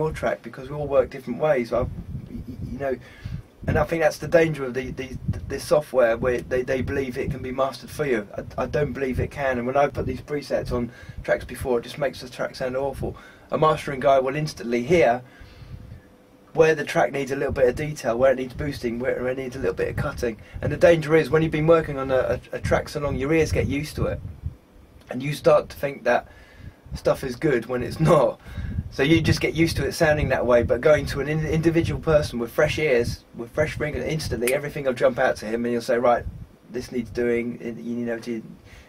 your track, because we all work different ways. You know, and I think that's the danger of this software, where they believe it can be mastered for you. I don't believe it can, and when I put these presets on tracks before, it just makes the track sound awful. A mastering guy will instantly hear where the track needs a little bit of detail, where it needs boosting, where it needs a little bit of cutting. And the danger is, when you've been working on a track so long, your ears get used to it, and you start to think that stuff is good when it's not. So you just get used to it sounding that way. But going to an individual person with fresh ears, with fresh ring, instantly everything will jump out to him, and he'll say, right, this needs doing, you know,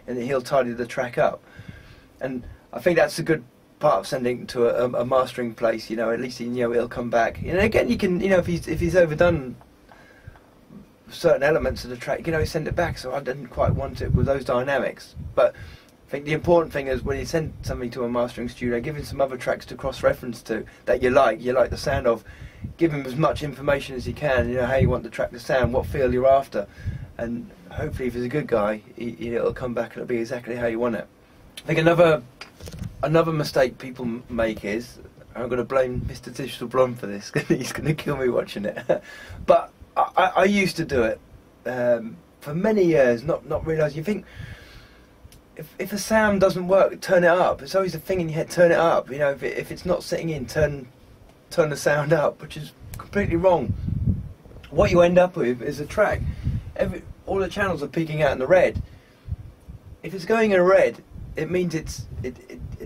and he'll tidy the track up. And I think that's a good part of sending to a mastering place. You know, at least, you know, it'll come back. And again, you can, you know, if he's overdone certain elements of the track, you know, send it back. So I didn't quite want it with those dynamics. But I think the important thing is, when you send something to a mastering studio, give him some other tracks to cross-reference to that you like the sound of. Give him as much information as you can, you know, how you want the track to sound, what feel you're after, and hopefully if he's a good guy, it'll come back and it'll be exactly how you want it. I think another mistake people make is, I'm going to blame Mr. Digital Blonde for this, because he's going to kill me watching it, but I used to do it for many years, not realise. You think, if a sound doesn't work, turn it up. It's always a thing in your head, turn it up. You know, if it's not sitting in, turn the sound up, which is completely wrong. What you end up with is a track, all the channels are peaking out in the red. If it's going in red, it means it's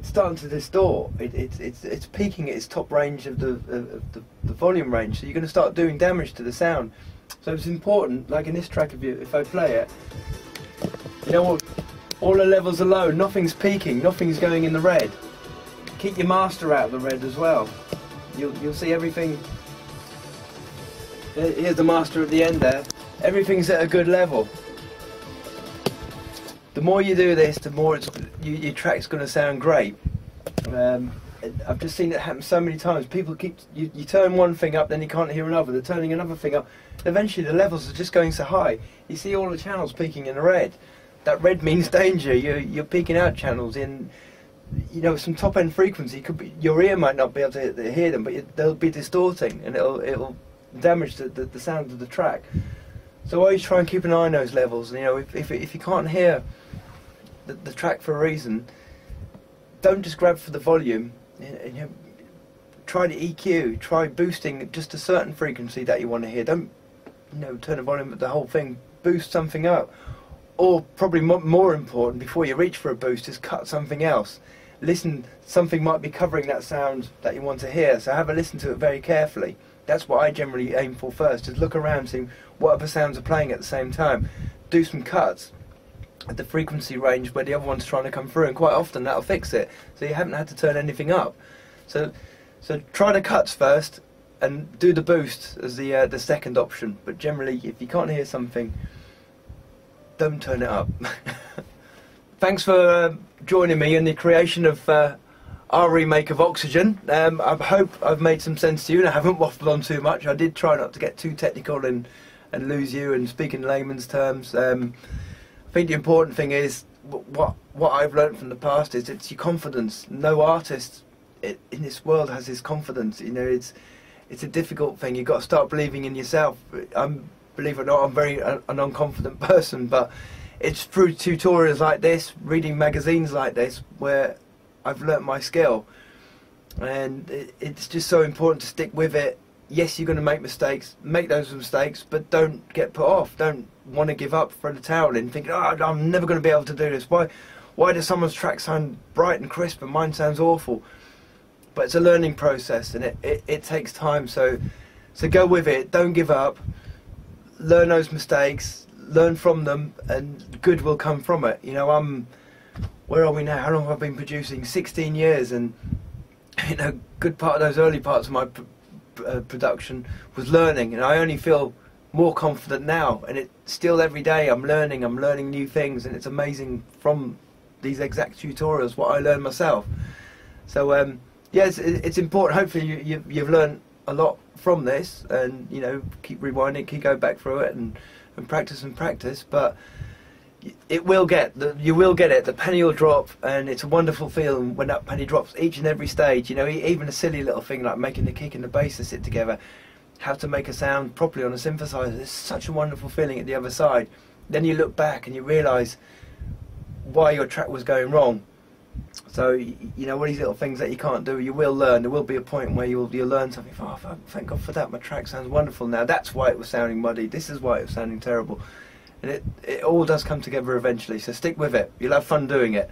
starting to distort. It's peaking at its top range of the volume range. So you're going to start doing damage to the sound. So it's important, like in this track, if I play it, you know what? All the levels are low, nothing's peaking, nothing's going in the red. Keep your master out of the red as well. You'll see everything. Here's the master at the end there. Everything's at a good level. The more you do this, the more your track's going to sound great. I've just seen it happen so many times. People you turn one thing up, then you can't hear another. They're turning another thing up. Eventually the levels are just going so high. You see all the channels peaking in the red. That red means danger. You're peaking out channels in, you know, some top end frequency. Could be, your ear might not be able to hear them, but they'll be distorting, and it'll damage the sound of the track. So always try and keep an eye on those levels. You know, if you can't hear the track for a reason, don't just grab for the volume. You know, try the EQ. Try boosting just a certain frequency that you want to hear. Don't, you know, turn the volume of the whole thing. Boost something up. Or probably more important, before you reach for a boost, is cut something else. Listen, something might be covering that sound that you want to hear, so have a listen to it very carefully. That's what I generally aim for first, is look around, see what other sounds are playing at the same time. Do some cuts at the frequency range where the other one's trying to come through, and quite often that'll fix it, so you haven't had to turn anything up. So try the cuts first, and do the boost as the second option. But generally, if you can't hear something, don't turn it up. Thanks for joining me in the creation of our remake of Oxygen. I hope I've made some sense to you and I haven't waffled on too much. I did try not to get too technical and lose you and speak in layman's terms. I think the important thing is, what I've learned from the past is, it's your confidence. No artist in this world has his confidence. You know, it's a difficult thing. You've got to start believing in yourself. Believe it or not, I'm very an unconfident person, but it's through tutorials like this, reading magazines like this, where I've learnt my skill. And it's just so important to stick with it. Yes, you're going to make mistakes, make those mistakes, but don't get put off. Don't want to give up, throw the towel in, thinking, oh, I'm never going to be able to do this. Why does someone's track sound bright and crisp and mine sounds awful? But it's a learning process, and it takes time, so go with it, don't give up. Learn those mistakes, learn from them, and good will come from it. You know, where are we now? How long have I been producing? 16 years, and you know, good part of those early parts of my production was learning, and I only feel more confident now. And it still, every day I'm learning new things, and it's amazing from these exact tutorials what I learn myself. So yeah, it's important. Hopefully you've learned a lot from this, and you know, keep rewinding, keep going back through it, and practice and practice. But it will get you will get it. The penny will drop, and it's a wonderful feeling when that penny drops. Each and every stage, you know, even a silly little thing like making the kick and the bass to sit together, how to make a sound properly on a synthesizer. It's such a wonderful feeling at the other side. Then you look back and you realise why your track was going wrong. So you know, all these little things that you can't do, you will learn. There will be a point where you'll learn something. Oh, thank God for that! My track sounds wonderful now. That's why it was sounding muddy. This is why it was sounding terrible. And it all does come together eventually. So stick with it. You'll have fun doing it.